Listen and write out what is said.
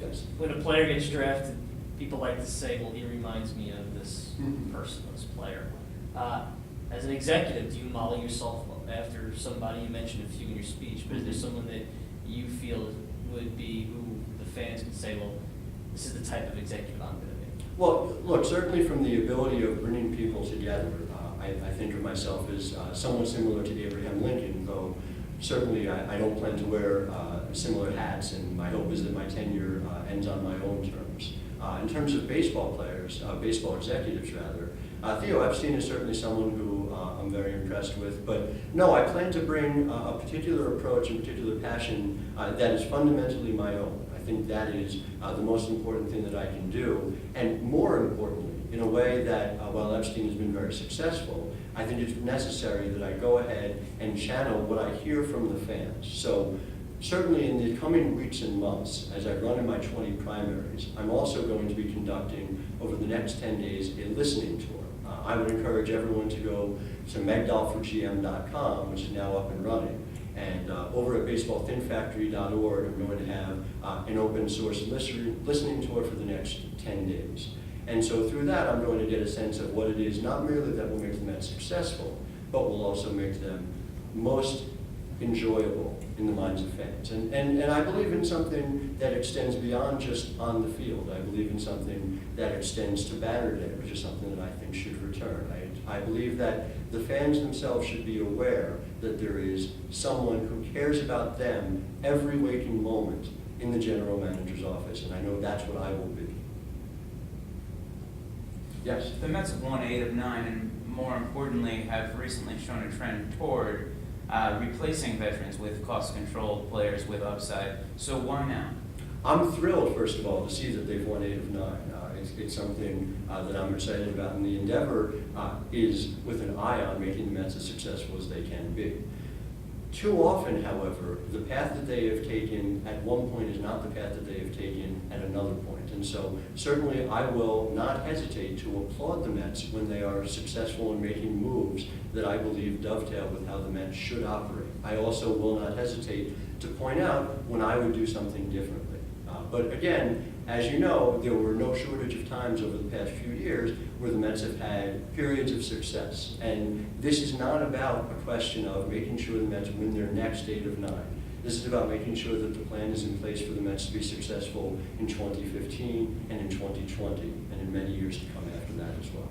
Yes. When a player gets drafted, people like to say, well, he reminds me of this person, this player. As an executive, do you model yourself after somebody? You mentioned a few in your speech, but is there someone that you feel would be who the fans could say, well, this is the type of executive I'm going to be? Well, look, certainly from the ability of bringing people together, I think of myself as somewhat similar to Abraham Lincoln, though certainly I don't plan to wear similar hats, and my hope is that my tenure ends on my own terms. In terms of baseball players, baseball executives rather, Theo Epstein is certainly someone who I'm very impressed with, but no, I plan to bring a particular approach and particular passion that is fundamentally my own. I think that is the most important thing that I can do, and more importantly, in a way that while Epstein has been very successful, I think it's necessary that I go ahead and channel what I hear from the fans. So certainly in the coming weeks and months, as I run in my 20 primaries, I'm also going to be conducting over the next 10 days a listening tour. I would encourage everyone to go to megdalforgm.com, which is now up and running. And over at baseballthinfactory.org, I'm going to have an open source listening tour for the next 10 days. And so through that, I'm going to get a sense of what it is, not merely that will make the Mets successful, but will also make them most enjoyable in the minds of fans. And I believe in something that extends beyond just on the field. I believe in something that extends to banner day, which is something that I think should return. I believe that the fans themselves should be aware that there is someone who cares about them every waking moment in the general manager's office, and I know that's what I will be. Yes? The Mets have won 8 of 9, and more importantly, have recently shown a trend toward replacing veterans with cost-controlled players with upside. So why now? I'm thrilled, first of all, to see that they've won 8 of 9. It's something that I'm excited about, and the endeavor is with an eye on making the Mets as successful as they can be. Too often, however, the path that they have taken at one point is not the path that they have taken at another point. And so certainly I will not hesitate to applaud the Mets when they are successful in making moves that I believe dovetail with how the Mets should operate. I also will not hesitate to point out when I would do something differently. But again, as you know, there were no shortage of times over the past few years where the Mets have had periods of success. And this is not about a question of making sure the Mets win their next 8 of 9. This is about making sure that the plan is in place for the Mets to be successful in 2015 and in 2020 and in many years to come after that as well.